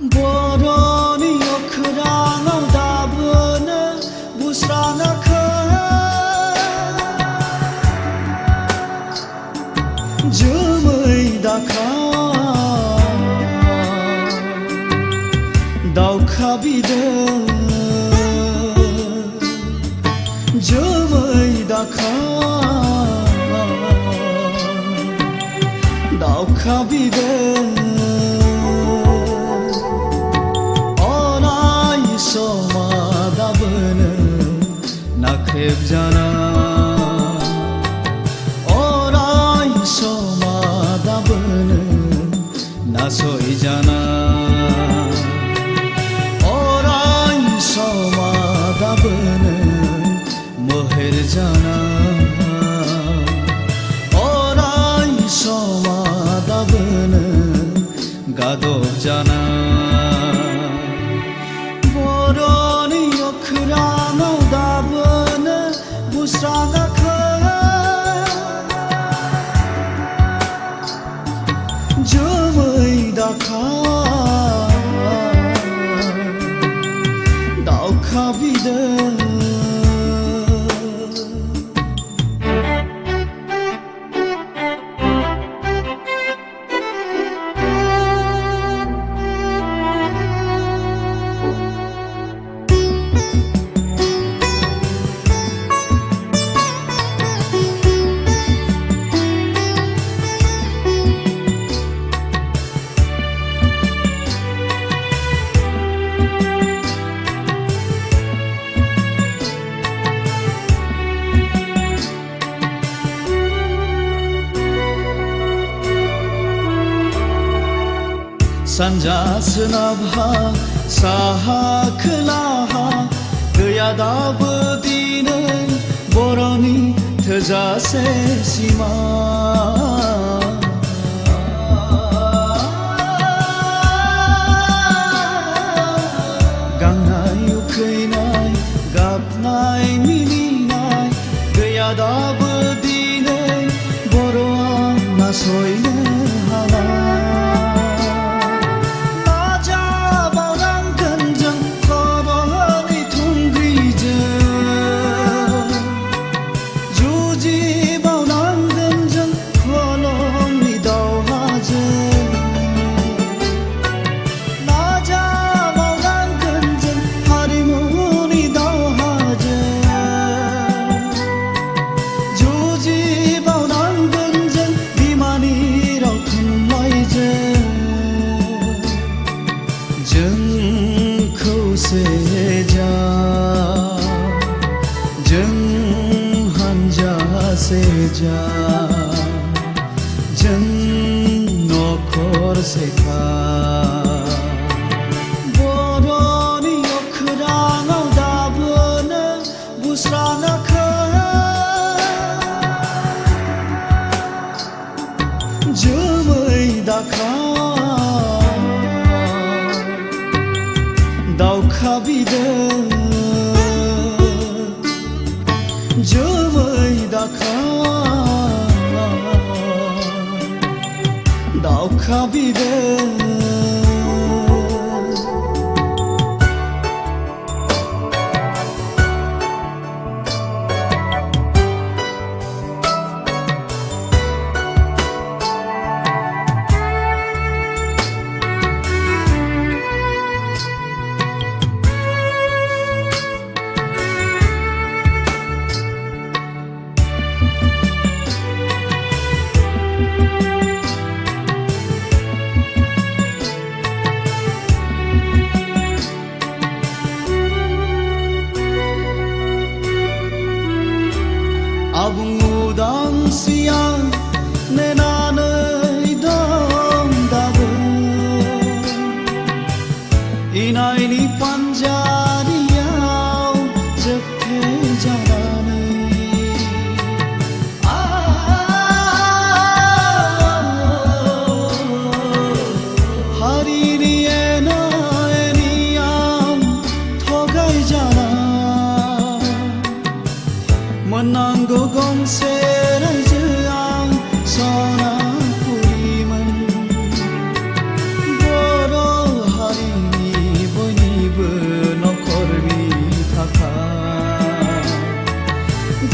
Boroni okrana dabını busrana Jumai Dauka bidın Jumai Dauka bidın Nakheb jana orai soma dabın nasoi jana orai soma dabın moher jana orai soma dabın gadob jana boroni okhrana dabın busrana Jumai dauka bidın Sancasına saha kılaha Gaya dabı dinin boroni tezase sima Gangnay ukaynay gapnay mininay Gaya dabı dinin boroa nasoyne halay Seja jeng nokor seka boroni okhrana dabın busrana Jumai dauka bidın Jumai dauka bidın इनायनि पान्जारियाव जोबथे जानानै हारिनि एना एनियाव थगाय जाना मोननांगौ गंसे रायजोआव सनापुरिमोन बर' हारिनि बयनिबो नखरनि थाखाय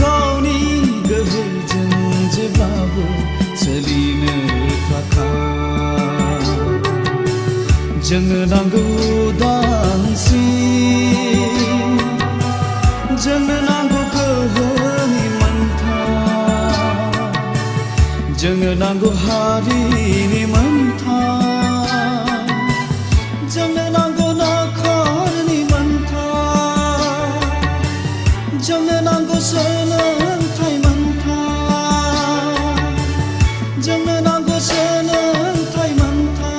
गावनि गोहोजों जेब्लाबो सोलिनो थाखाय जोंनो नांगौ उदांस्रि जोंनो नांगौ गोहोनि मोन्थाय जोंनो नांगौ हारिनि मोन्थाय जोंनो नांगौ नखरनि मोन्थाय जोंनो नांगौ सोलोंथाइ मोन्थाय जोंनो नांगौ सोलोंथाइ मोन्थाय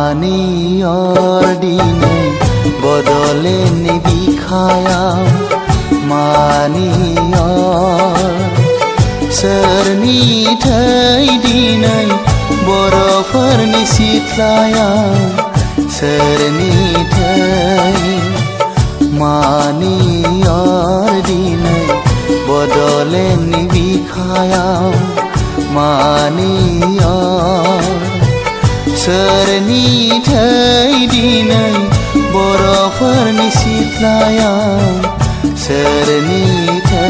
मानियर दिनै बदलेनि बिखायाव मानियर सोरनि थै दिनै बर'फोरनि सिथ्लायाव सोरनि थै मानियर दिनै बदलेनि बिखायाव मानियर सोरनि थै दिनै बर'फोरनि सिथ्लायाव सोरनि थै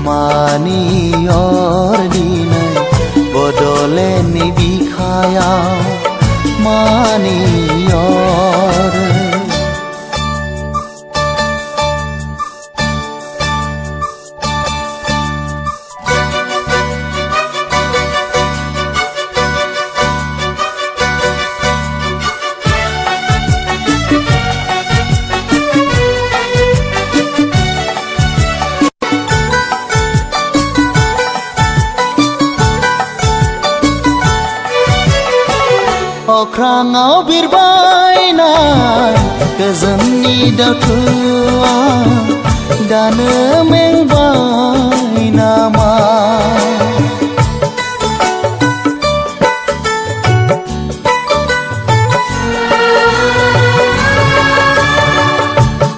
मानियर दिनै बदलेनि बिखायाव मानियर अख्राङाव बिरबायनाय गोजोननि दावथुआ दानो मेंबाय नामा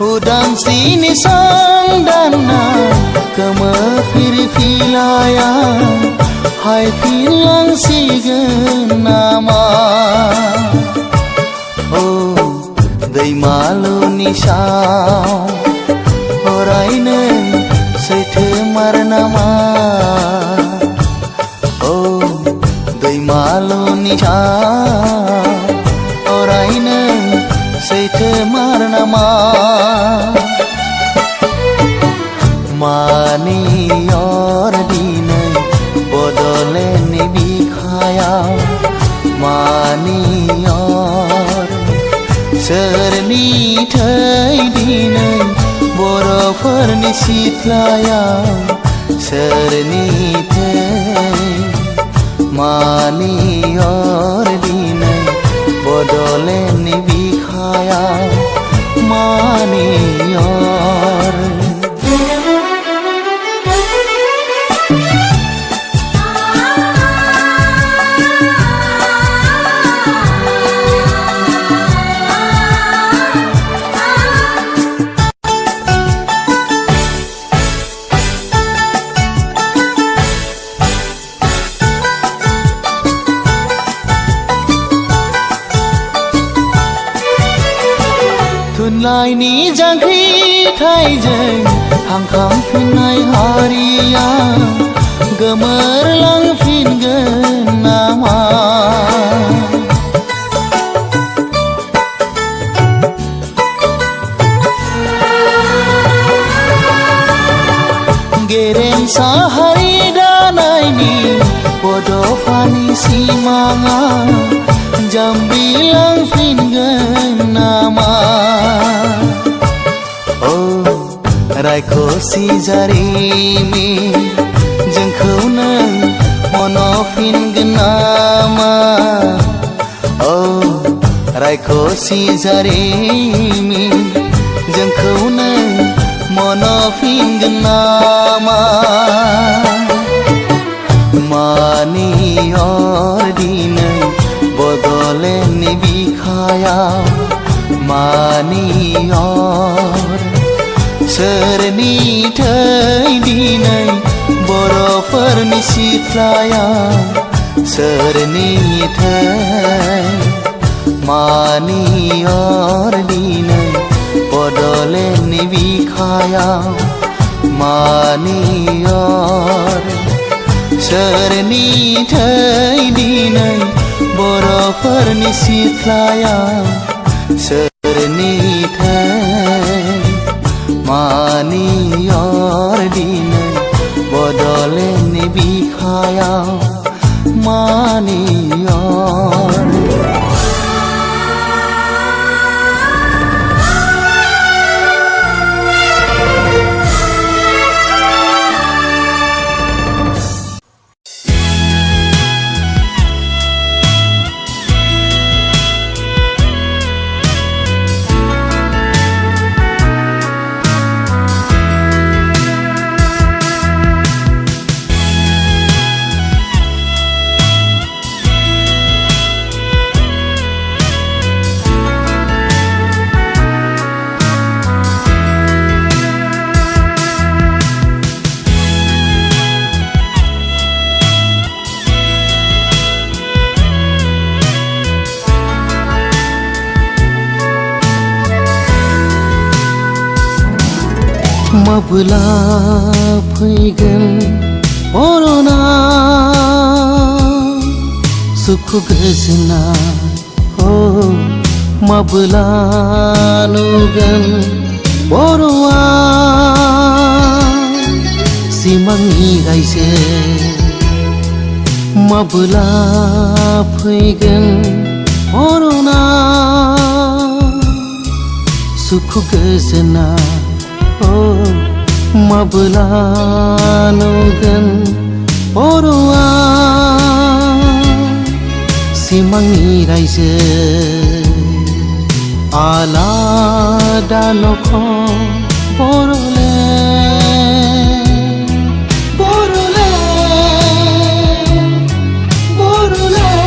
उदांस्रिनि संदानना गोमो फिरफिलाया हायफिनलांसिगोन नामा औ दैमालुनि साव अरायनो सैथोमार नामा औ दैमालुनि साव अरायनो सैथोमार नामा मानियर दिनै बदलेनि बिखायाव मानियर सोरनि थै दिनै बर'फोरनि सिथ्लायाव सोरनि थै मानियर दिनै बदलेनि बिखायाव मानियर थुनलाइनि जांख्रिथायजों हांखांफिननाय हारिया गोमोरलांफिनगोन नामा गेरेमसा हारि दानायनि बड'फानि सिमाङा जाम्बिलांफिनगोन नामा औ रायखसि जारिमिन जोंखौ नों मन'फिनगोन नामा औ रायखसि जारिमिन जोंखौ नों मन'फिनगोन नामा मानियर दिनै बदलेनि बिखायाव मानियर सोरनि थै दिनै बर'फोरनि सिथ्लायाव सोरनि थै मानियर दिनै बदलेनि बिखायाव मानियर सोरनि थै दिनै बर'फोरनि सिथ्लायाव सोरनि थै मानि अर दिनै बड'लेण्डनि बिखायाव मानि अर माब्ला फैगोन बर'ना सुख गोजोना माब्ला नुगोन बर'आ सिमांनि रायजो माब्ला फैगोन बर'ना सुख गोजोना माब्ला नुगोन बर'आ सिमांनि रायजो आलादा नखर बर'लेण्ड बर'लेण्ड बर'लेण्ड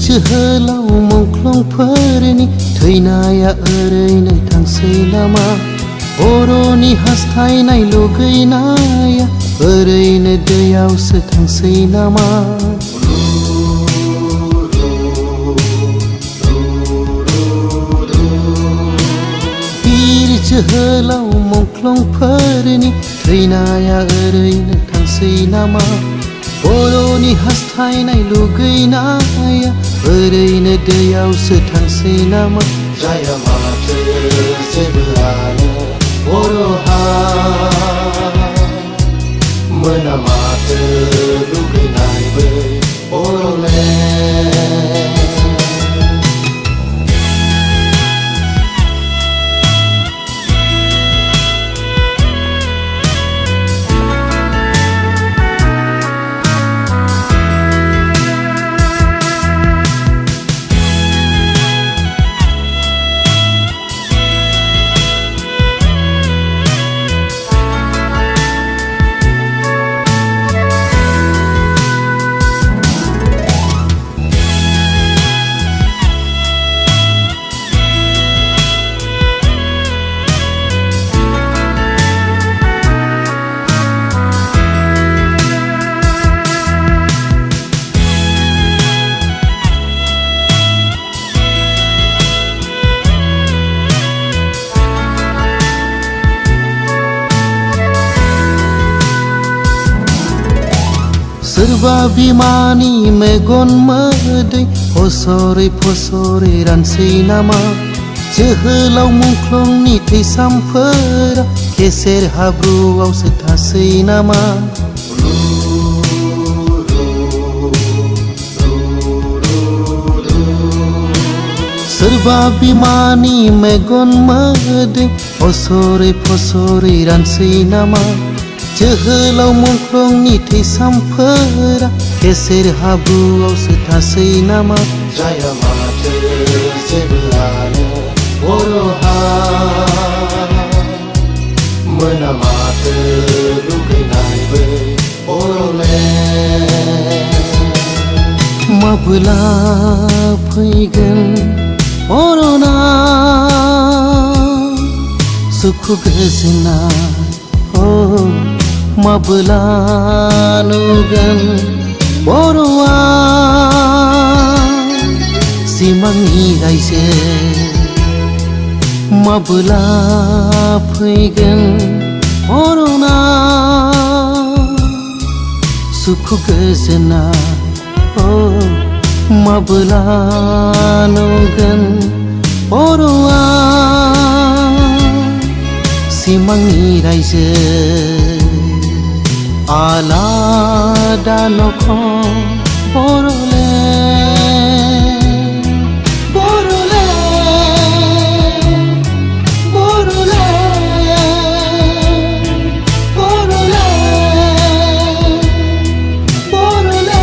जोहोलाव मुंख्लंफोरनि थैनाया ओरैनो थांसै नामा बर'नि हास्थायनाय लुगैनाया ओरैनो दैयावसो थांसै नामा बिर जोहोलाव मुंख्लंफोरनि थैनाया ओरैनो थांसै नामा बर'नि हास्थायनाय लुगैनाया ओरैनो दैयावसो थांसै नामा जाया माथो जेबोआनो बर'हा मोना माथो लुगैनायबो बर'लेण्ड सोरबा बिमानि मेगन मोदै फसरै फसरै रानसै नामा जोहोलाव मुंख्लंनि थैसामफोरा केसेर हाब्रुआवसो थासै नामा सोरबा बिमानि मेगन मोदै फसरै फसरै रानसै नामा जोहोलाव मुंख्लंनि थैसामफोरा गेसेर हाब्रुआवसो थासै नामा जाया माथो जेबोआनो बर'हा मोना माथो लुगैनायबो बर'लेण्ड माबोला फैगोन बर'ना सुखु गोजोना माबोला नुगोन बर'आ सिमांनि रायजो माबोला फैगोन बर'ना सुखु गोजोना माबोला नुगोन बर'आ सिमांनि रायजो आलादा नखर बर'लेण्ड बर'लेण्ड बर'लेण्ड बर'लेण्ड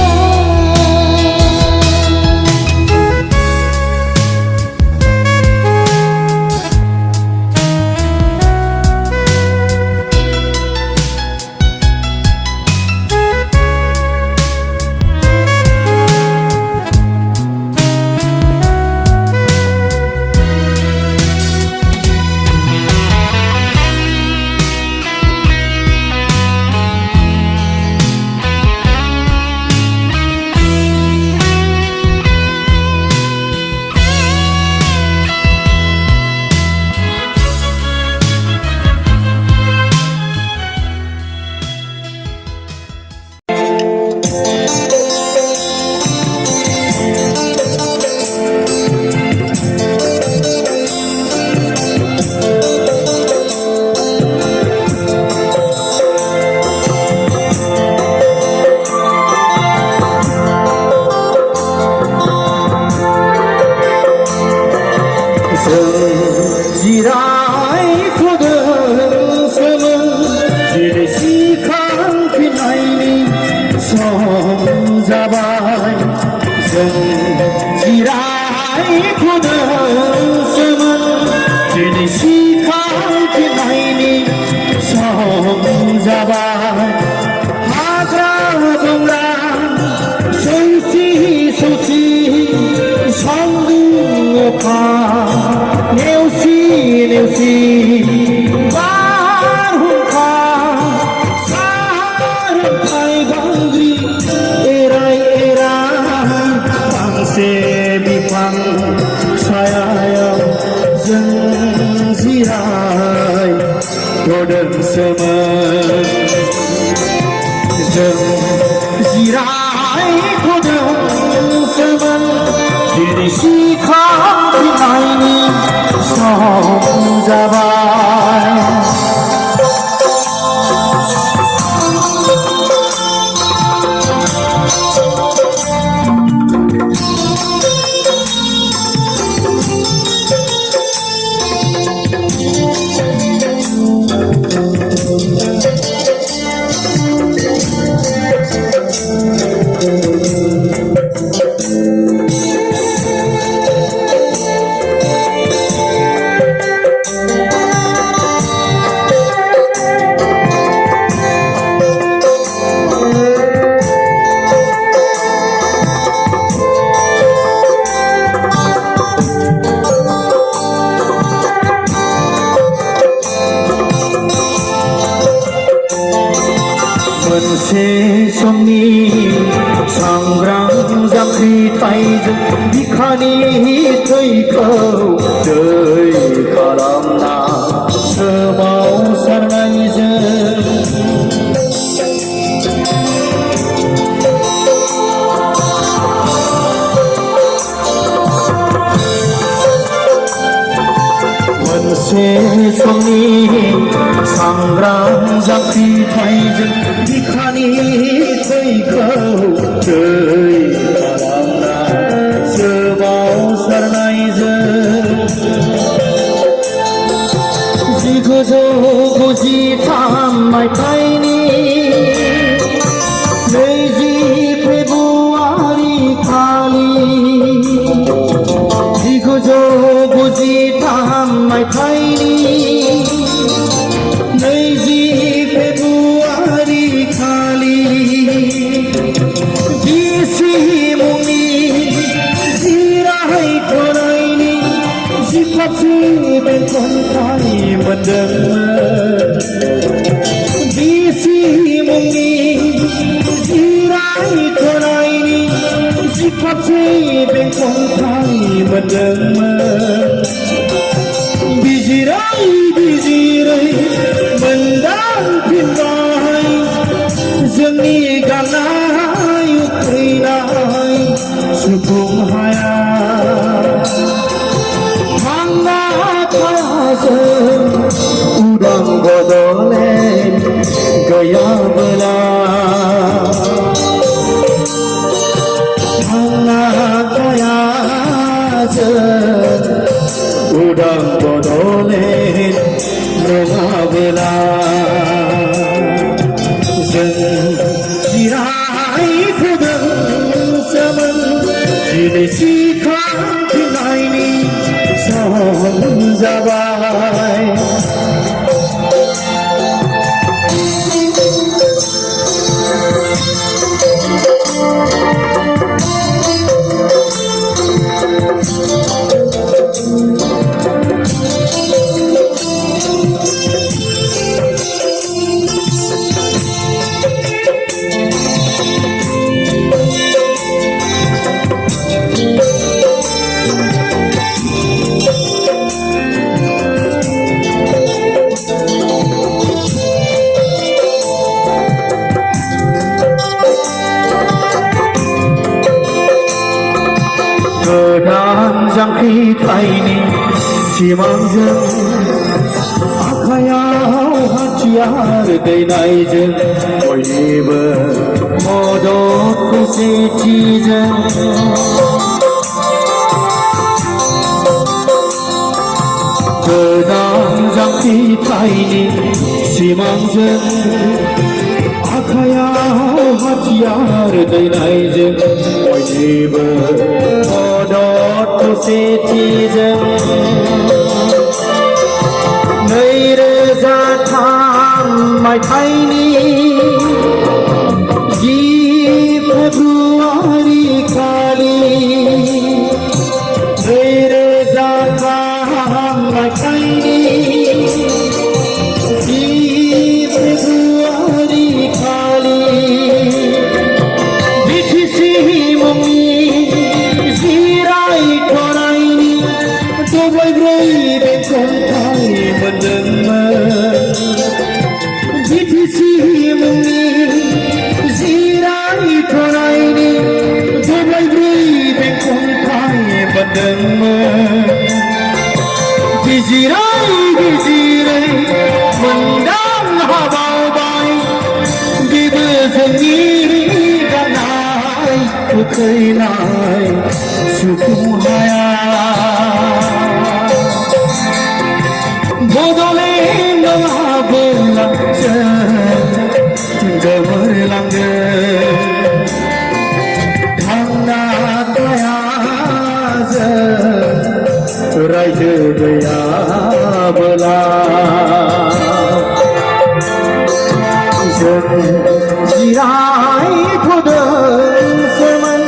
सांग्रां जांख्रिथायजों बिखानि थैखौ दै खालामना सोमावसारनायजों 1993 मायथाइनि 20 फेब्रुवारि खालि 1993 मायथाइनि 20 फेब्रुवारि खालि बिसि मुंनि जिराय थरायनि जिखाबसे बेंखनथाय मोनदोंमोन बिसि मुंनि जिराय थरायनि जिखाबसे बेंखनथाय मोनदोंमोन बिजिरै बिजिरै मोनदांफिनबाय जोंनि गांनाय उखैनाय सुफुं हाया थांना थायाजों उदां बड'लेण्ड गैयाबोला थांना थायाजों उदां बड'लेण्ड नङाबोला जों जिरायथ'दोंसोमोन दिनै सिखांफिननायनि सम जाबाय गोदान जांख्रिथायनि सिमांजों आखायाव हाथियार दैनायजों बयनिबो मदद खौसेथिजों गोदान जांख्रिथायनि सिमांजों आखायाव हाथियार दैनायजों बयनिबो मदद खौसेथिजों 2003 मायथाइनि 10 फेब्रुवारि खालि 2003 मायथाइनि 10 फेब्रुवारि खालि बिटिसि मुंनि जिराय थरायनि दबायब्रै बेंखनथाय मोनदोंमोन बिटिसि मुंनि जिराय थरायनि दबायब्रै बेंखनथाय मोनदोंमोन बिजिरै बिजिरै मोनदां हाबावबाय बेबो जोंनि गांनाय उखैनाय सुफुं हाया बड'लेण्ड नङाबोला जों गोमोरलांगोन थांना थाया जों रायजो गैयाबोला जों जिरायथ'दोंसोमोन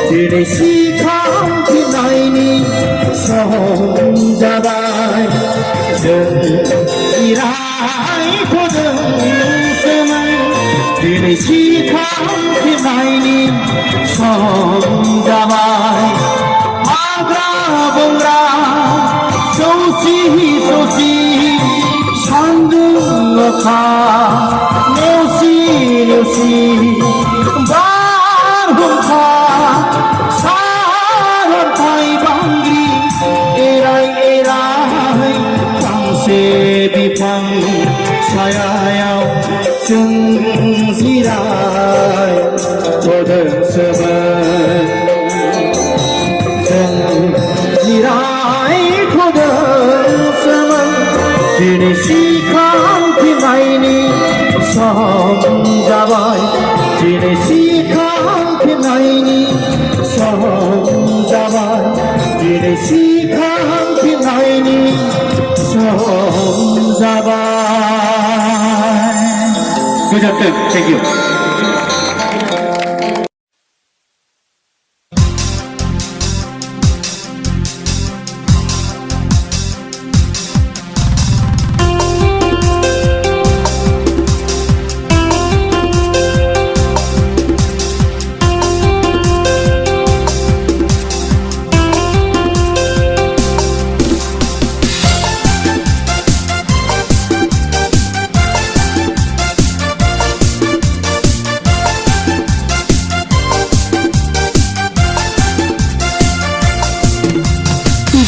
दिनै सिखांफिननायनि सम जाबाय जों जिरायथ'दोंसोमोन दिनै सिखांफिननायनि सम जाबाय हाग्रा बंग्रा सौसि सौसि सान्दुं अखा नेवसि नेवसि बारहुंखा सारन्थाय बांग्रि एराय एराय फांसे बिफां सायायाव जों जिरायथ'दोंसोमोन जों जिरायथ'दोंसोमोन दिनै जाबाय दिनै सिखांफिननायनि सम जाबाय दिनै सिखांफिननायनि सम जाबाय गोजोन्थों थेंक इउ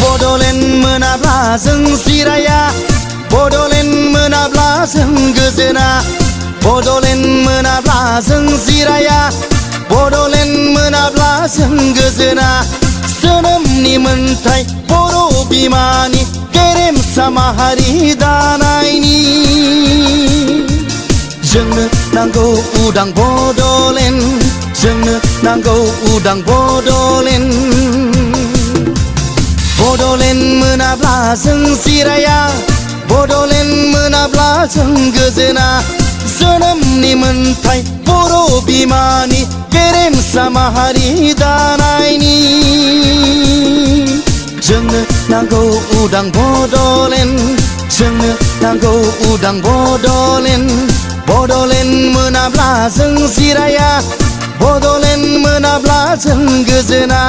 बड'लेण्ड मोनाब्ला जों जिराया बड'लेण्ड मोनाब्ला जों गोजोना बड'लेण्ड मोनाब्ला जों जिराया बड'लेण्ड मोनाब्ला जों गोजोना जोनोमनि मोन्थाय बर' बिमानि गेरेमसा माहारि दानायनि जोंनो नांगौ उदां बड'लेण्ड जोंनो नांगौ उदां बड'लेण्ड बड'लेण्ड मोनाब्ला जों जिराया बड'लेण्ड मोनाब्ला जों गोजोना जोनोमनि मोन्थाय बर' बिमानि गेरेमसा माहारि दानायनि जोंनो नांगौ उदां बड'लेण्ड जोंनो नांगौ उदां बड'लेण्ड बड'लेण्ड मोनाब्ला जों जिराया बड'लेण्ड मोनाब्ला जों गोजोना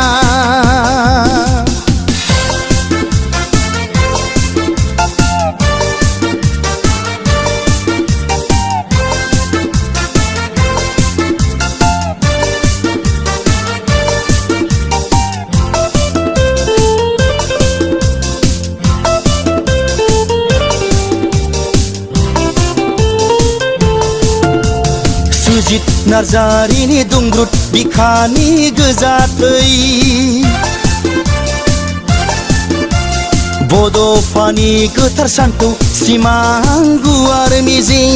सुजित नार्जारिनि दुंब्रुद बिखानि गोजा थै बड'फानि गोथार सानखौ सिमां गुवार मिजिं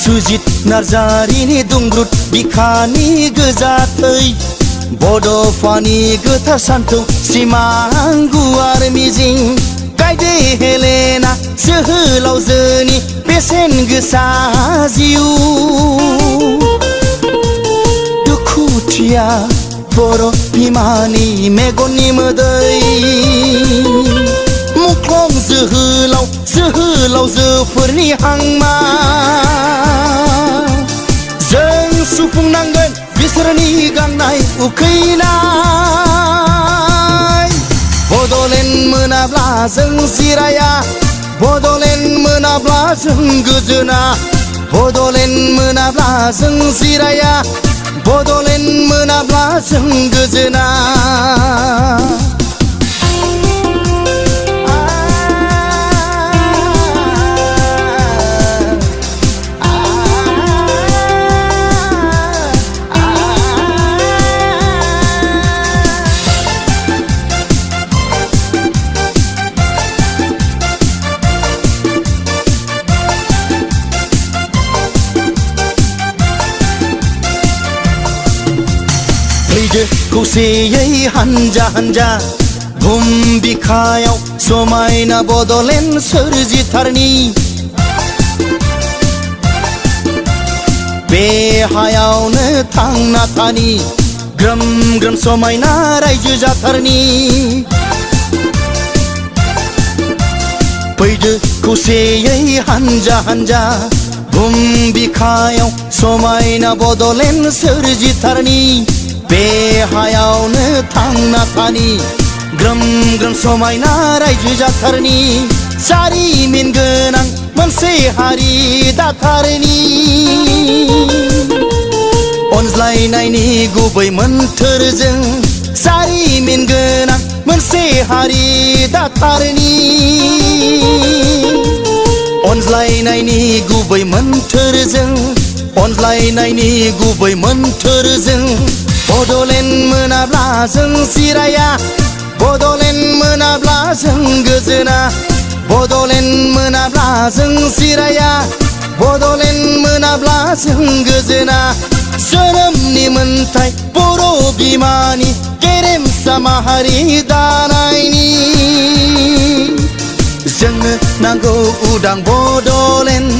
सुजित नार्जारिनि दुंब्रुद बिखानि गोजा थै बड'फानि गोथार सानखौ सिमां गुवार मिजिं गायदे हेलेना जोहोलावजोनि बेसेन गोसा जिउ दुखुथिया बर' बिमानि मेगननि मोदै मुख्लं जोहोलावजोफोरनि हांमा जों सुफुंनांगोन बिसोरनि गांनाय उखैनाय बड'लेण्ड मोनाब्ला जों जिराया बड'लेण्ड मोनाब्ला जों गोजोना बड'लेण्ड मोनाब्ला जों जिराया बड'लेण्ड मोनाब्ला जों गोजोना फैदो खौसेयै हानजा हानजा बुहुम बिखायाव समायना बड'लेण्ड सोरजिथारनि बे हायावनो थांना थानि ग्रोम ग्रोम समायना रायजो जाथारनि फैदो खौसेयै हानजा हानजा बुहुम बिखायाव समायना बड'लेण्ड सोरजिथारनि बे हायावनो थांना थानि ग्रोम ग्रोम समायना रायजो जाथारनि जारिमिन गोनां मोनसे हारि दाथारनि अनज्लायनायनि गुबै मोन्थोरजों जारिमिन गोनां मोनसे हारि दाथारनि अनज्लायनायनि गुबै मोन्थोरजों अनज्लायनायनि गुबै मोन्थोरजों बड'लेण्ड मोनाब्ला जों जिराया बड'लेण्ड मोनाब्ला जों गोजोना बड'लेण्ड मोनाब्ला जों जिराया बड'लेण्ड मोनाब्ला जों गोजोना जोनोमनि मोन्थाय बर' बिमानि गेरेमसा माहारि दानायनि जोंनो नांगौ उदां बड'लेण्ड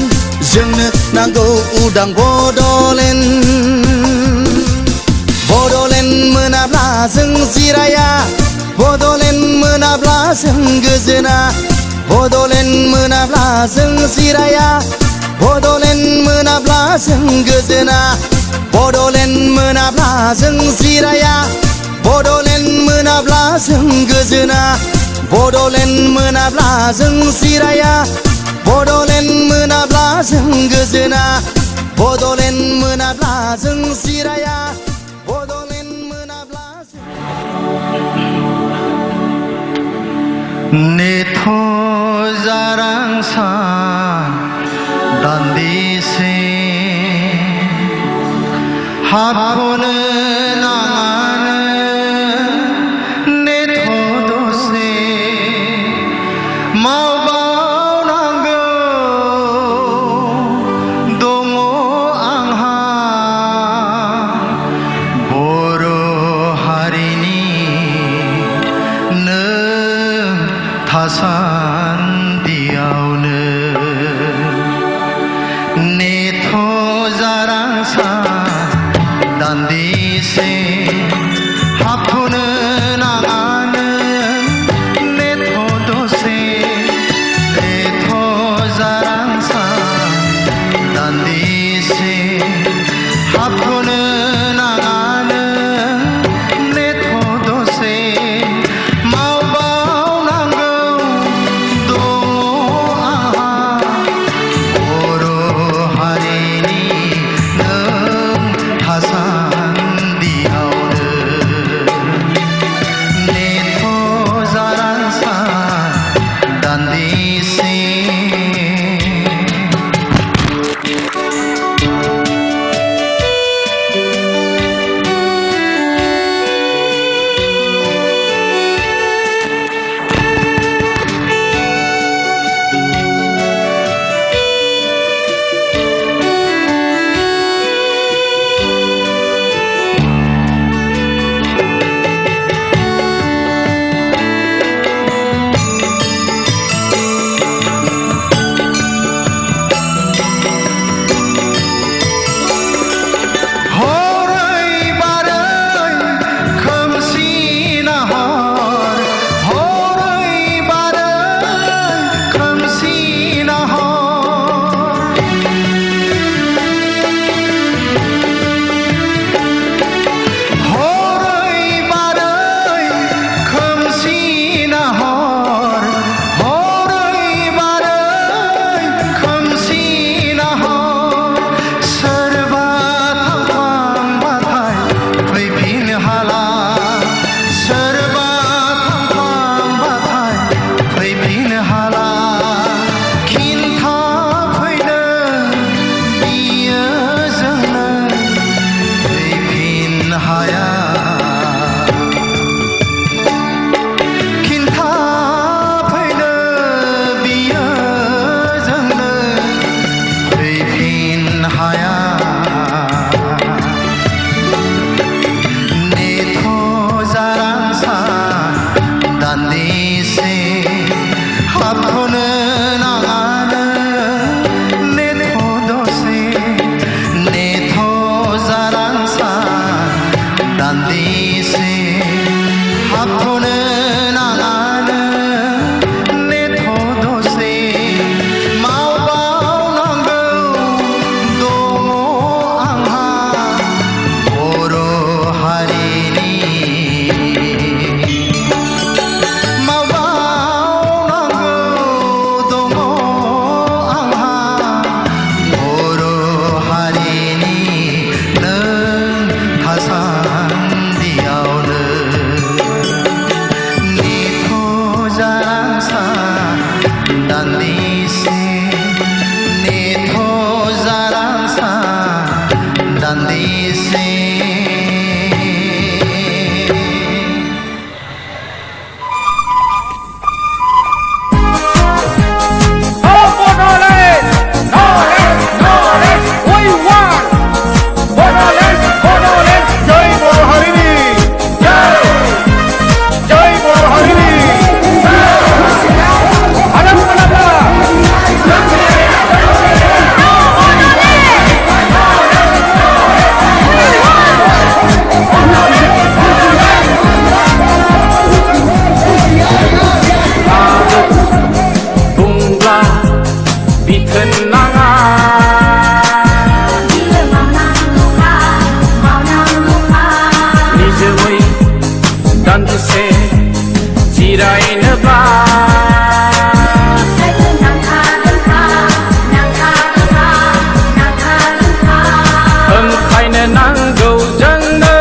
जोंनो नांगौ उदां बड'लेण्ड बड'लेण्ड मोनाब्ला जों जिराया बड'लेण्ड मोनाब्ला जों गोजोना बड'लेण्ड मोनाब्ला जों जिराया बड'लेण्ड मोनाब्ला जों गोजोना बड'लेण्ड मोनाब्ला जों जिराया बड'लेण्ड मोनाब्ला जों गोजोना बड'लेण्ड मोनाब्ला जों जिराया बड'लेण्ड मोनाब्ला जों गोजोना बड'लेण्ड मोनाब्ला जों जिराया बड'लेण्ड मोनाब्ला जों नेथ' जारांसान दान्दिसे हाबनो नाङानो नेथ' दसे मावबावनांगौ दङ आंहा बर' हारिनि नों थासान्दियावनो नेथ' जारांसान दान्दिसे हाबथ'नो नाङानो नेथ' दसे नेथ' जारांसान दान्दिसे हाबथ'नो नाङानो नेथ' दसे मावबावनांगौ दङ आंहा बर' हारिनि नों थासान्दियावनो नेथ' जारांसान दान्दिसे जिरायनोबा ओंखायनो नांगौ जोंनो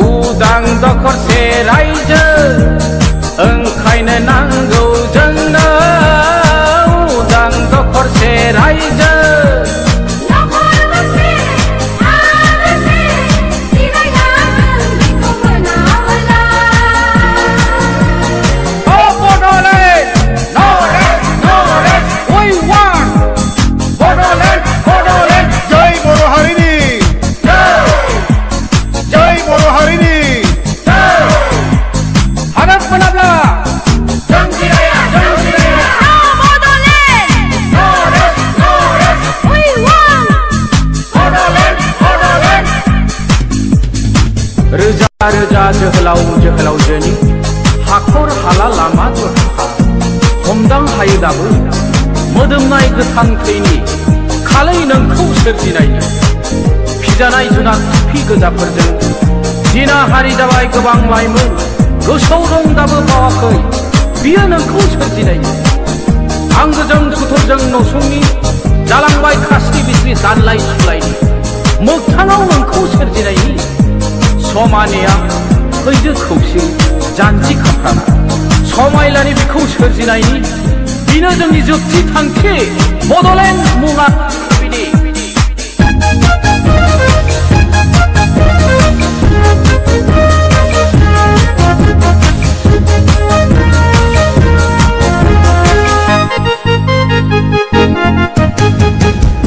उदां दखरसे रायजो ओंखायनो नांगौ जोंनो उदां दखरसे रायजो रोजा रोजा जोहोलाव जोहोलावजोनि हाखर हाला लामा दरहा हमदां हायो दाबो मोदोमनाय गोथां थैनि खालै नोंखौ सोरजिनायनि फिजानाय जुनार थुफि गोजाफोरजों जिना हारि जाबाय गोबां लाइमोन गोसोआव दं दाबो बावाखै बियो नोंखौ सोरजिनायनि आंगोजों सुथुरजों नसुंनि जालांबाय खास्रि बिस्रि दानलाय सुलायनि मोगथाङाव नोंखौ सोरजिनायनि समानिया फैदो खौसे जानजि खाफ्राना समायलानि बिखौ सोरजिनायनि बिनो जोंनि जोबथि थांखि बडलेण्ड मुङा बिनि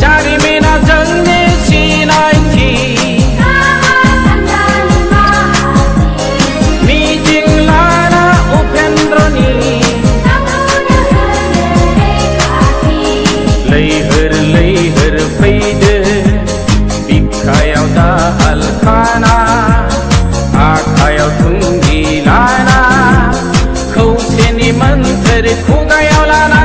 जारिमिना जोंनि सिनायथि लैहोर लैहोर फैदो बिखायाव दाहाल खाना आखायाव थुंगि लाना खौसेनि मोन्थोर खुगायाव लाना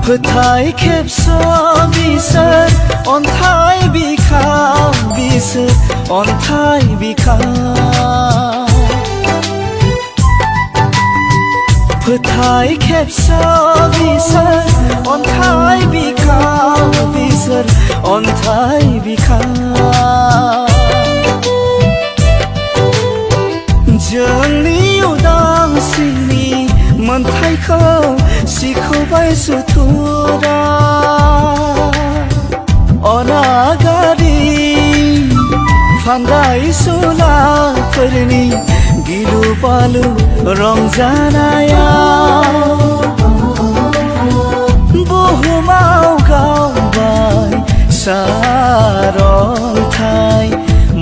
फोथाय खेबस' बिसोर अन्थाइ बिखाव बिसोर अन्थाइ बिखाव फोथाय खेबस' बिसोर अन्थाइ बिखाव बिसोर अन्थाइ बिखाव जोंनि उदांस्रिनि मोन्थाइखौ सिखौबाय सुथुरा अनागारि फान्दाय सुलाफोरनि गिलु बालु रंजानायाव बुहुमाव गावबाय सारन्थाय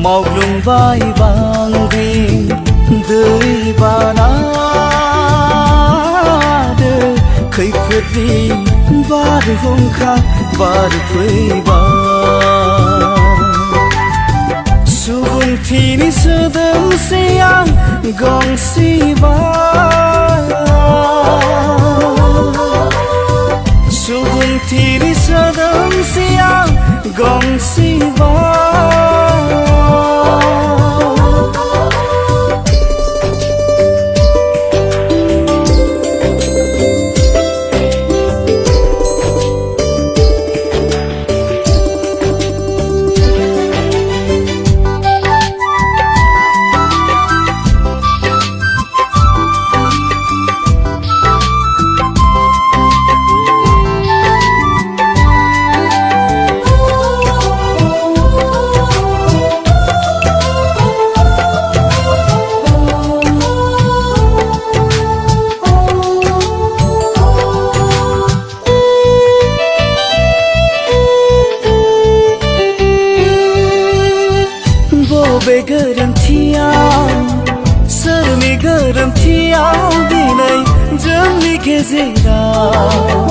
मावग्लुंबाय बांग्रिं दैबाना खैफोदनि बारहुंखा बारफैबाय सुबुंथिनि सोदोमस्रिया गंसिबाय सुबुंथिनि सोदोमस्रिया गंसिबाय बबे गोरोन्थियाव सोरनि गोरोन्थियाव दिनै जोंनि गेजेराव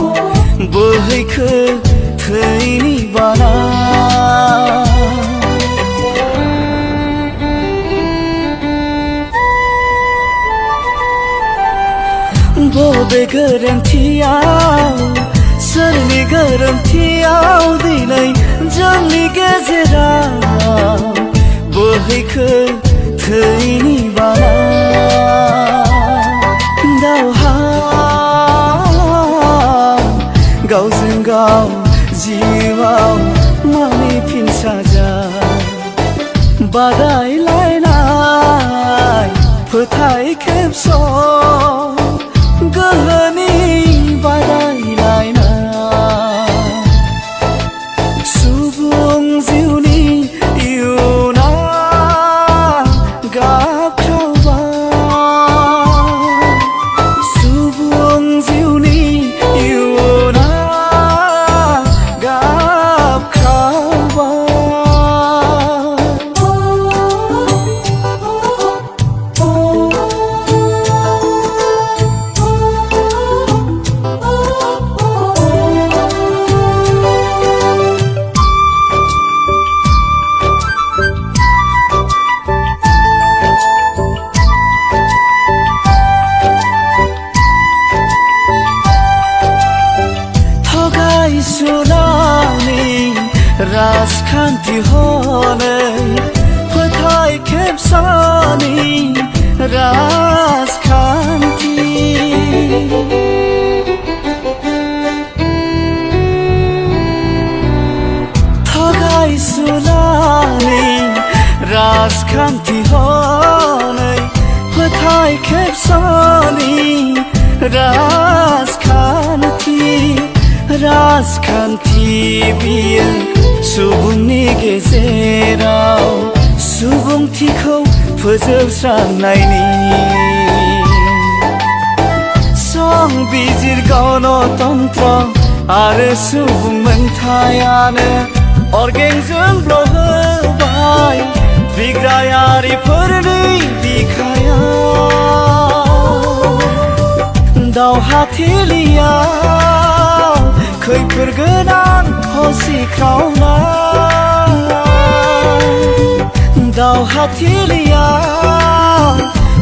बोहैखो थैनि बाना बबे गोरोन्थियाव सोरनि गोरोन्थियाव दिनै जोंनि गेजेराव बोहैखो थैनि बाना दावहा गावजों गाव जिउआव मानि फिन साजा बादायलायनाय फोथाय खेबस' गोहोनि बादायलायनाय सुबुं जिउनि इयुना गाबख्रावबाय सुबुं जिउनि इयुना राजखान्थि हनै फोथाय खेबस'नि राजखान्थि थगायसुलानि राजखान्थि हनै फोथाय खेबस'नि राजखान्थि बियो सुबुंनि गेजेराव सुबुंथिखौ फोजोबस्रांनायनि संबिजिर गणतन्त्र आरो सुबुं मोनथायानो अर्गेंजों ब्लहोबाय बिग्रायारिफोरनि बिखायाव दावहाथिलियाव खैफोद गोनां हसिख्रावनाय दावहाथिलियाव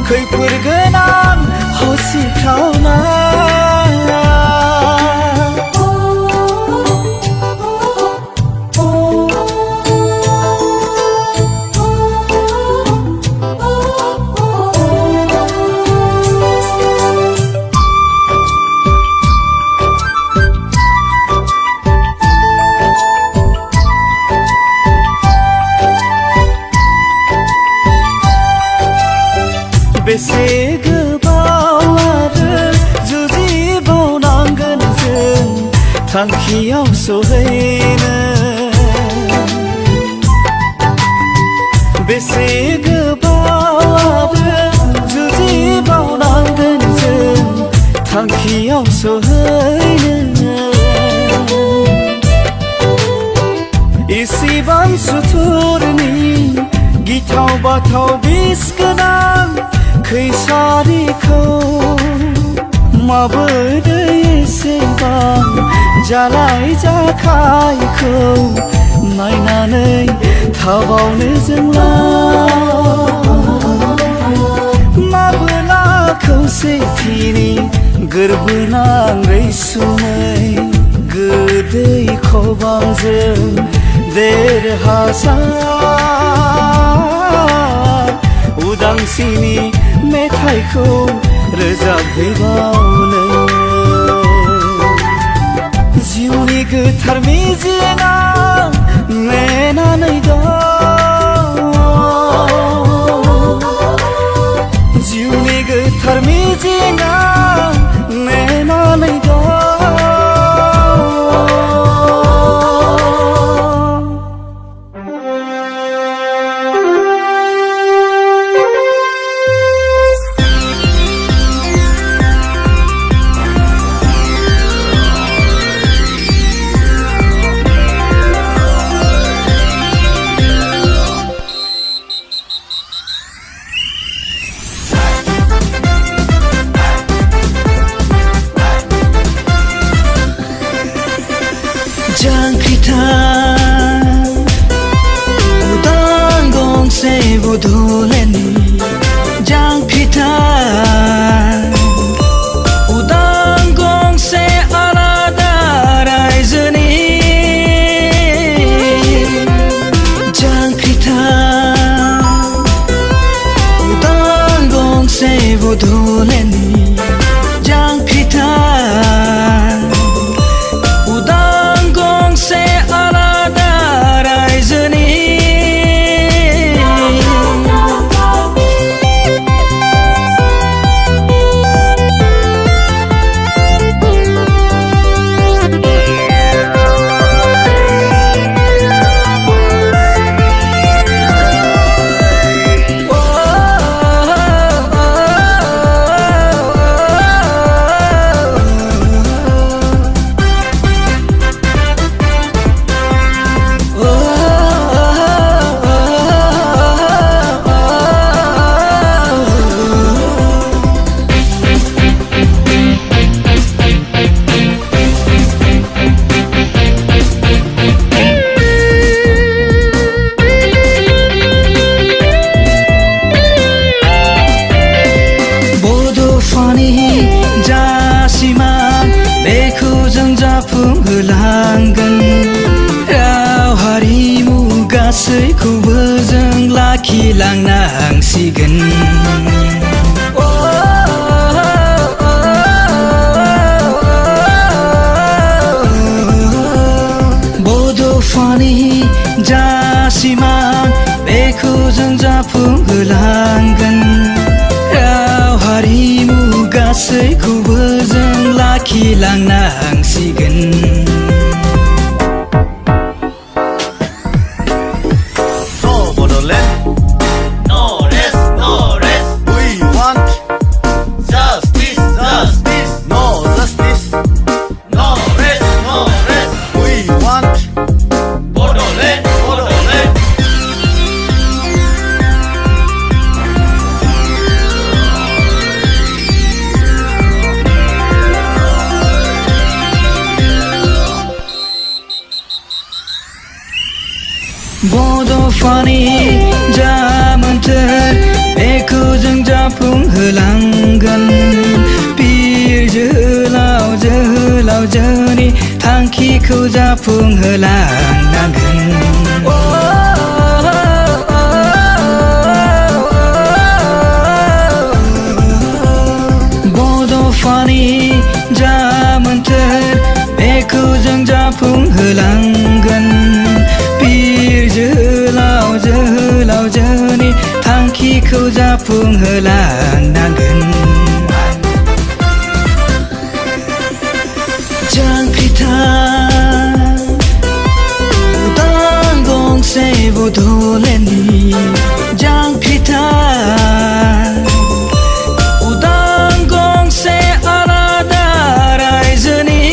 खैफोद गोनां हसिख्रावनाय बेसे गोबाव आरो जुजिबावनांगोन जों थांखियाव सहैनो बेसे गोबाव आरो जुजिबावनांगोन जों थांखियाव सहैनो इसिबां सुथुरनि गिथाव बाथाव बिस गोनां खैसारिखौ माबोरै एसेबां जालाय जाखायखौ नायनानै थाबावनो जोंलाय माबोला खौसेथिनि गोरबोनां रैसुमै गोदै खबामजों देरहासार उदांस्रिनि मेथाइखौ रोजाबहैबावनो जिउनि गोथार मिजिंआ नेनानै दं जिउनि गोथार मिजिंआ नेनानै दं बड'लेण्डनि जांख्रिथाय उदां गंसे आलादा रायजोनि जांख्रिथाय उदां गंसे बड'लेण्डनि जांख्रिथाय उदां गंसे आलादा रायजोनि जाफुंहोलांगोन राव हारिमु गासैखौबो जों लाखिलांनांसिगोन बड'फानि जा सिमां बेखौ जों जाफुंहोलांगोन राव हारिमु गासैखौबो जों लाखिलांनांसिगोन No Bodoland, no rest, no rest. We want justice, justice. No justice, no rest, no rest. We want Bodoland, Bodoland. बड'फानि जा मोन्थोर बेखौ जों जाफुंहोलांगोन बिर जोहोलावजोनि थांखिखौ जाफुंहोलांनांगोन बड'फानि जा मोन्थोर बेखौ जों जाफुंहोलांगोन बिर जोहोलावजोनि थांखिखौ जाफुंहोलांनांगोन जांख्रिथाय उदां गंसे बड'लेण्डनि जांख्रिथाय उदां गंसे आलादा रायजोनि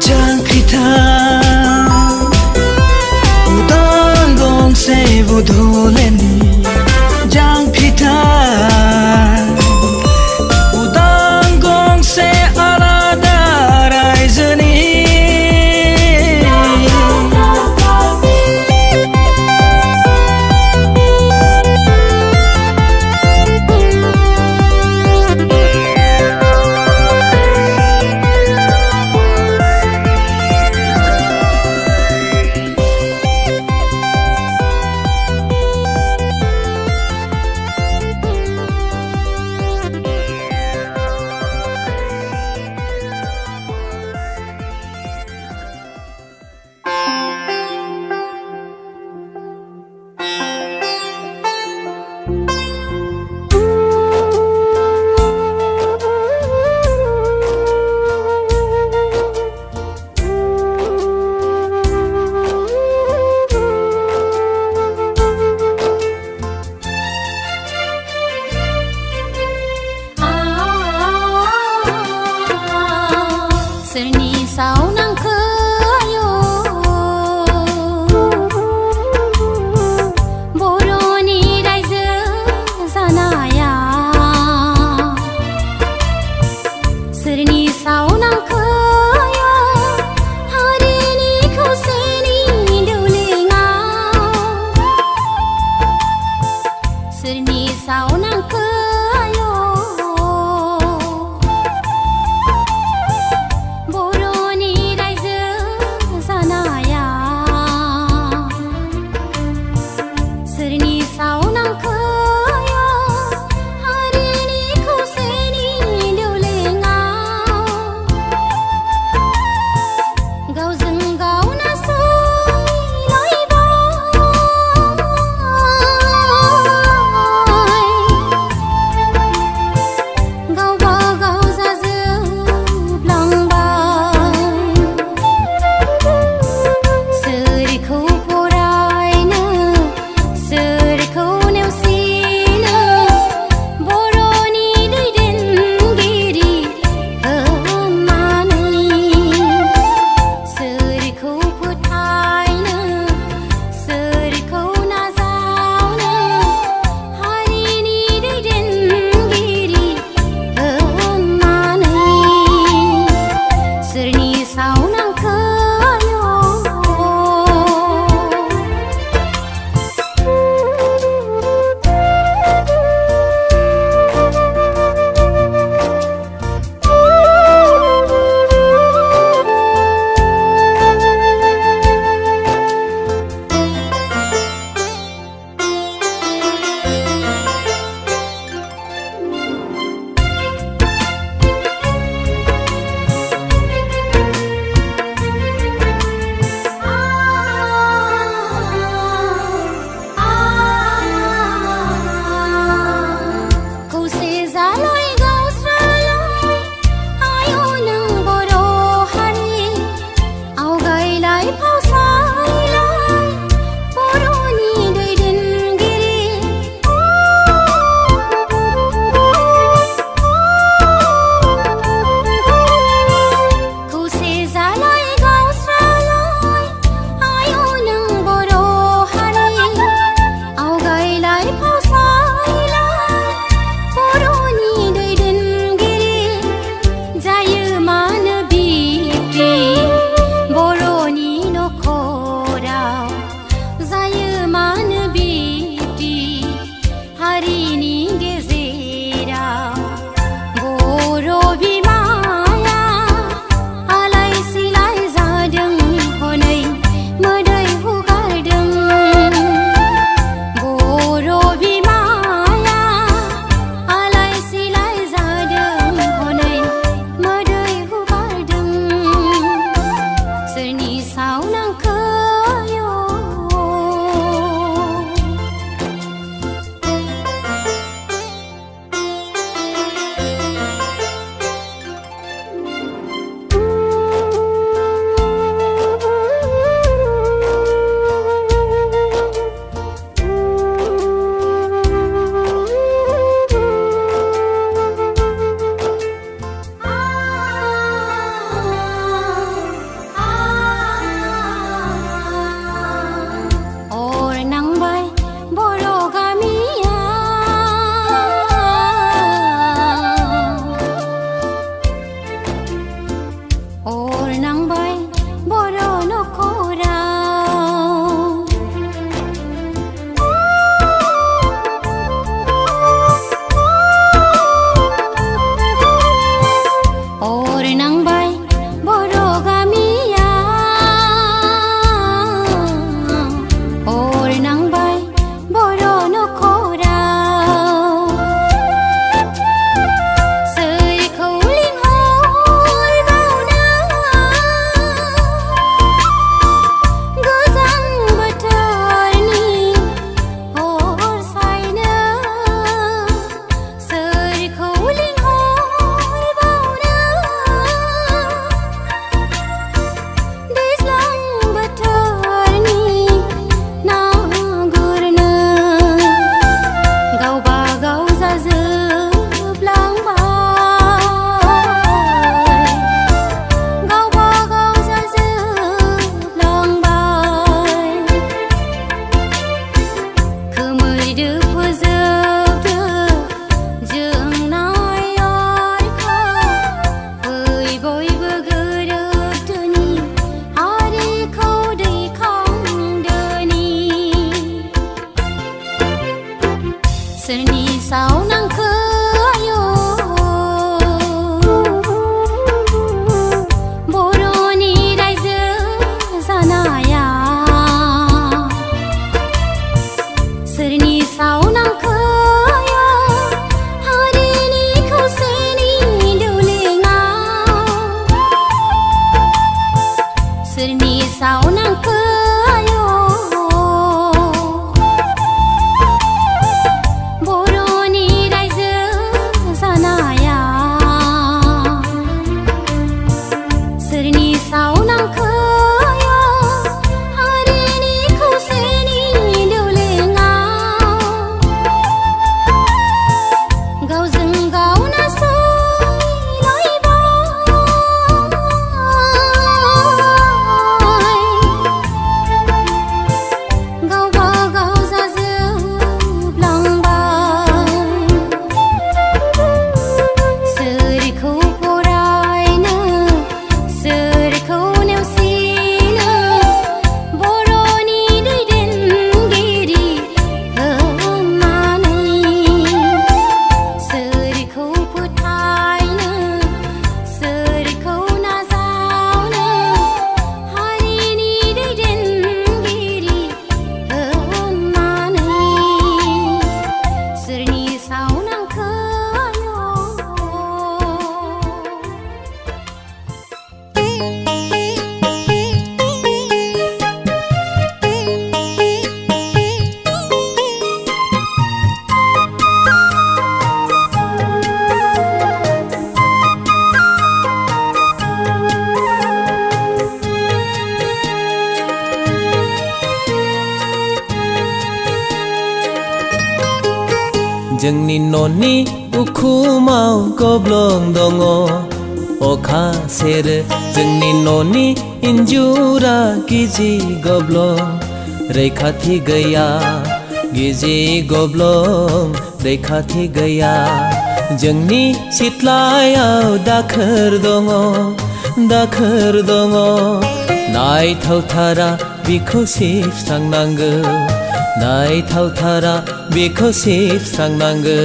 जांख्रिथाय उदां गंसे बड'लेण्डनि जांख्रिथाय उदां गंसे आलादा रायजोनि जोंनि न'नि उखुमाव गब्लं दङ अखा सेरो जोंनि न'नि इन्जुरा गिजि गब्लं रैखाथि गैया गिजि गब्लं रैखाथि गैया जोंनि सिथ्लायाव दाखोर दङ नायथावथारा बिखौ सिबस्रांनांगौ नायथावथारा बिखौ सिबस्रांनांगौ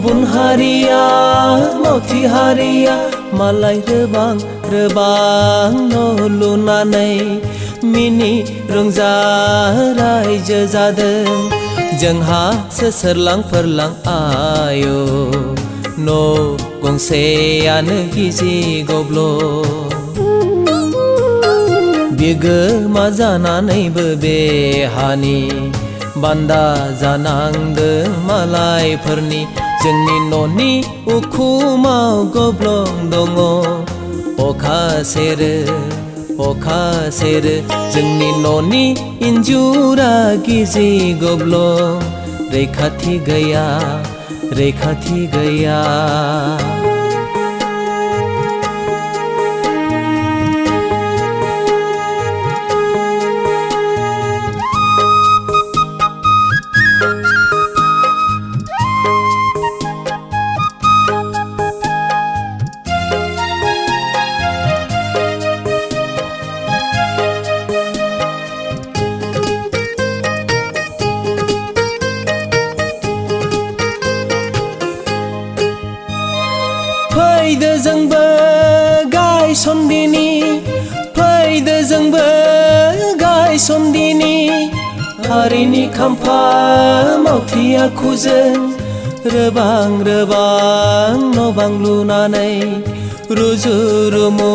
गुबुन हारिया मावथि हारिया मालाय रोबां न' लुनानै मिनि रंजा रायजो जादों जोंहासो सोरलां फोरलां आयो न' गंसेयानो गिजि गब्लं बिगोमा जानानैबो बे हानि बान्दा जानांदों मालायफोरनि जोंनि न'नि उखुमाव गब्लं दङ अखा सेरो जोंनि न'नि इन्जुरा गिजि गब्लं रैखाथि गैया फैदो जोंबो गायसनदिनि हारिनि खाम्फा मावथि आखुजों रोबां न' बां लुनानै रुजु रुमु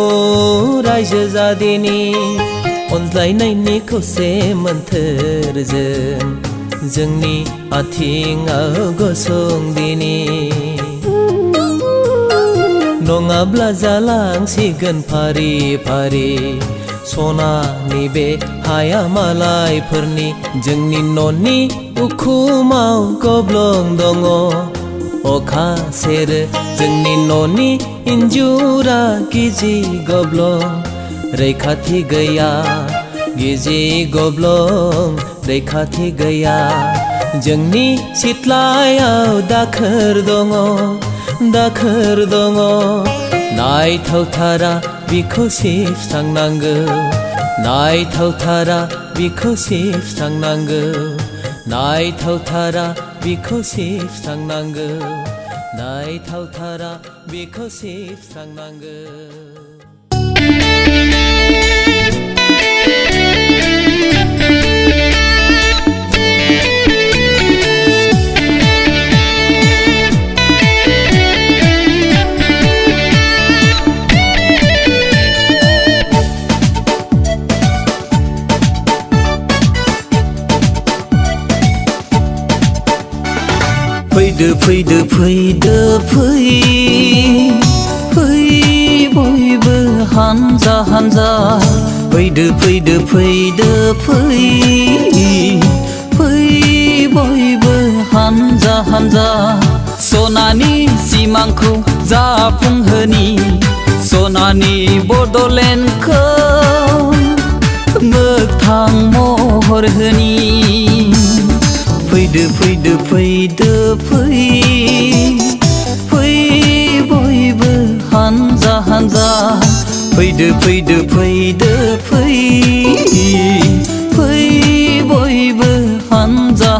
रायजो जादिनि अनज्लायनायनि खौसे मोन्थोरजों जोंनि आथिङाव गसंदिनि नङाब्ला जालांसिगोन फारि फारि सनानि बे हाया मालायफोरनि जोंनि न'नि उखुमाव गब्लं दङ अखा सेरो जोंनि न'नि इन्जुरा गिजि गब्लं रैखाथि गैया गिजि गब्लं रैखाथि गैया जोंनि सिथ्लायाव दाखोर दङ नायथावथारा बिखौ सिबस्रांनांगौ नायथावथारा बिखौ सिबस्रांनांगौ नायथावथारा बिखौ सिबस्रांनांगौ नायथावथारा बिखौ सिबस्रांनांगौ फैदो बयबो हानजा फैदो बयबो हानजा सनानि सिमांखौ जाफुंहोनि सनानि बड'लेण्डखौ मोगथां महर होनि फैदो बयबो हानजा फैदो बयबो हानजा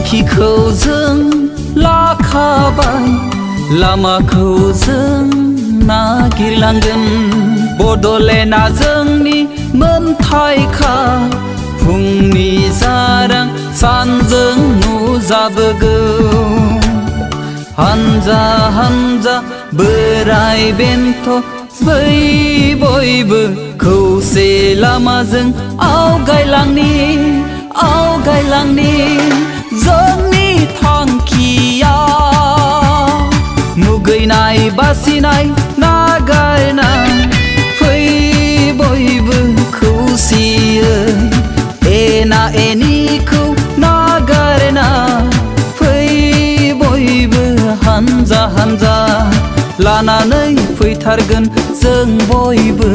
थांखिखौ जों लाखाबाय लामाखौ जों नागिरलांगोन बड'लेण्डआ जोंनि मोनथायखा फुंनि जारां सानजों नुजाबोगोन हानजा हानजा बोराय बेन्थ बै बयबो खौसे लामाजों आवगायलांनि जोंनि थांखिया मुगैनाय बासिनाय नागारना फै बयबो खौसेयै एना एनिखौ नागारना फै बयबो हानजा हानजा लानानै फैथारगोन जों बयबो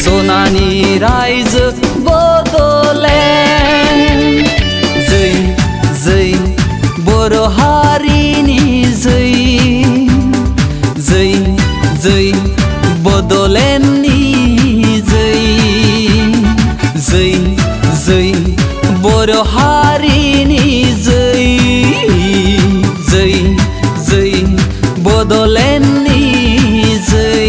सनानि रायजो बड'लेण्ड जै जै बर' हारिनि जै जै जै बड'लेण्डनि जै जै जै बर' हारिनि जै जै जै बड'लेण्डनि जै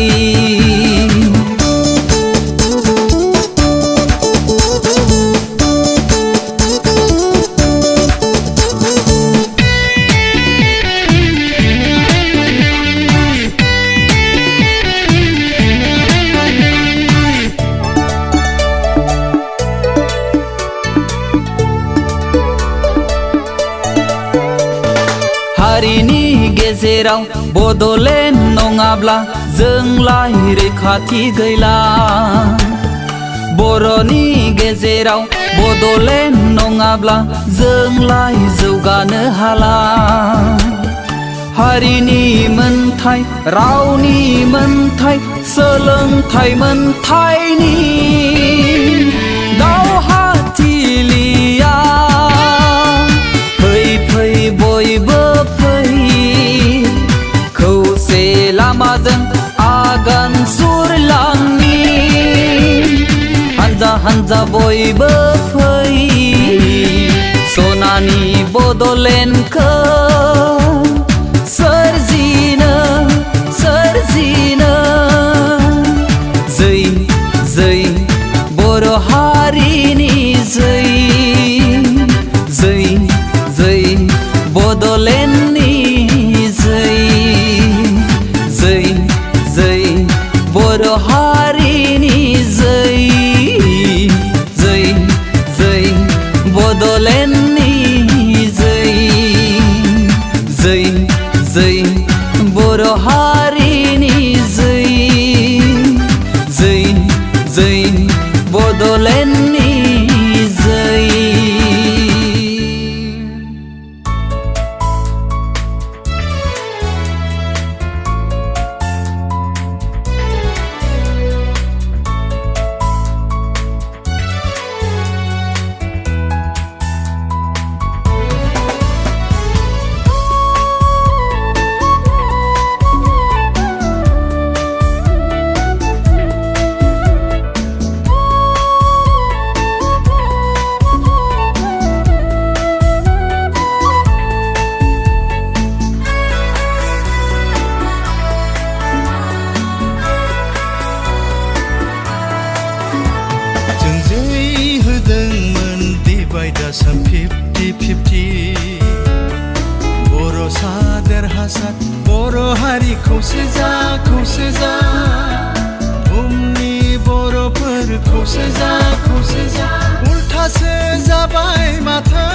हारिनि गेजेराव बड'लेण्ड नङाब्ला जोंलाय रैखाथि गैला बर'नि गेजेराव बड'लेण्ड नङाब्ला जोंलाय जौगानो हाला हारिनि मोनथाय रावनि मोनथाय सोलोंथाय मोनथायनि दावहाथिलिया फै फै बयबो खौसे लामाजों आगान सुरलांनि हानजा हानजा बयबो फै सनानि बड'लेण्डखौ सोरजिनो जै जै बर' हारिनि जै जै जै बड'लेण्डनि जै जै जै बर' हारिनि जै जै जै बड'लेण्डनि जै जै जै बर' हारिनि जै जै जै बड'लेण्डनि जै आसाम 50-50 बर' सा देरहासार बर' हारि खौसे जा बुहुमनि बर'फोर खौसे जा उल्थासो जाबाय माथो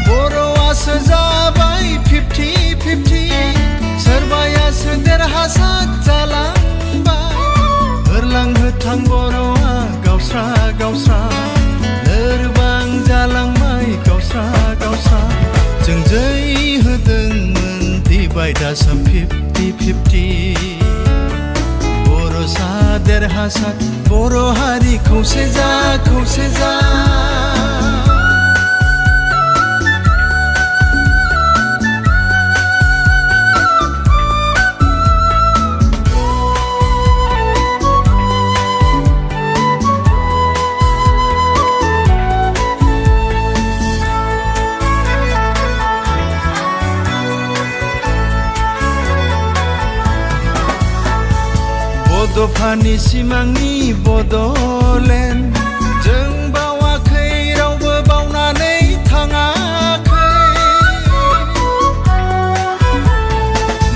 बर'आसो जाबाय 50-50 सोरबायासो देरहासार जालांबाय होरलां होथां बर'आ गावस्रा लोरबां जालांबाय गावस्रा जों जै होदोंमोन डिभाइड आसाम 50-50 बर' सा देरहासार बर' हारि खौसे जा बड'फानि सिमांनि बड'लेण्ड जों बावाखै रावबो बावनानै थाङाखै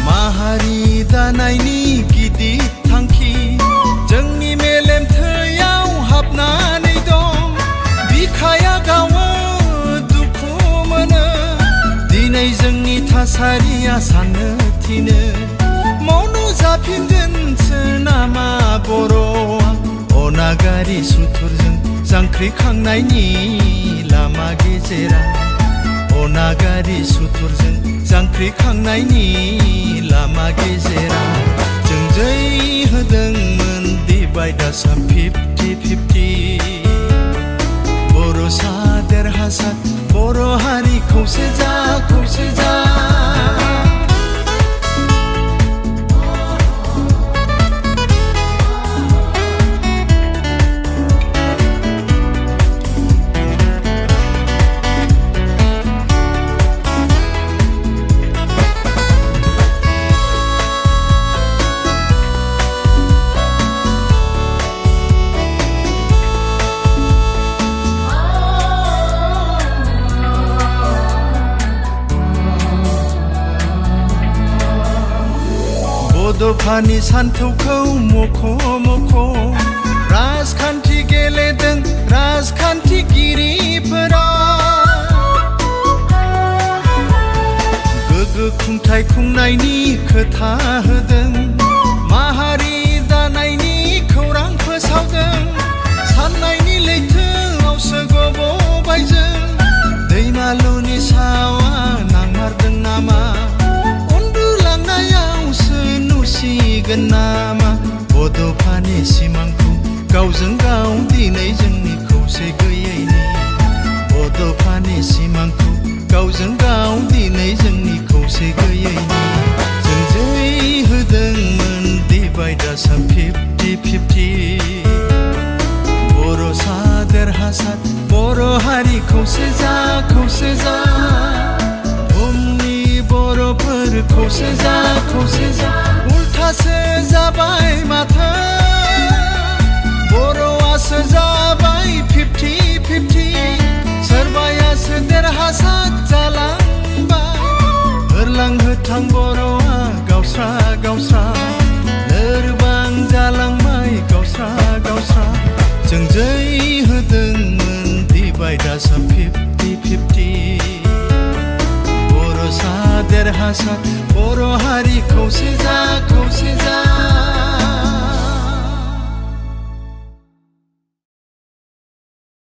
माहारि दानायनि गिदिर थांखि जोंनि मेलेम थैयाव हाबनानै दं बिखाया गावो दुखु मोनो दिनै जोंनि थासारिया साननो थिनो मावनो जाफिनगोनसो नामा बर'आ अनागारि सुथुरजों जांख्रिखांनायनि लामा गेजेराव अनागारि सुथुरजों जांख्रिखांनायनि लामा गेजेराव जों जै होदोंमोन डिभाइड आसाम 50-50 बर'सा देरहासार बर' हारि खौसे जा खौसे जा बड'फानि सान्थौखौ मख' मख' राजखान्थि गेलेदों राजखान्थिगिरिफोरा गोग्गो खुंथाय खुंनायनि खोथा होदों माहारि दानायनि खौरां फोसावदों साननायनि लैथोआवसो गब'बाय जों दैमालुनि सावा नांमारदों नामा नुसिगोन नामा बड'फानि सिमांखौ गावजों गाव दिनै जोंनि खौसे गैयैनि बड'फानि सिमांखौ गावजों गाव दिनै जोंनि खौसे गैयैनि जों जै होदोंमोन डिभाइड आसाम 50-50 बर'सा देरहासार बर' हारि खौसे जा खौसे जा बर'फोर खौसे जा उल्थासो जाबाय माथो बर'आसो जाबाय 50-50 सोरबायासो देरहासार जालांबाय होरलां होथां बर'आ गावस्रा गावस्रा लोरबां जालांबाय गावस्रा गावस्रा जों जै होदोंमोन डिभाइड आसाम 50-50 देरहासार बर' हारि खौसे जा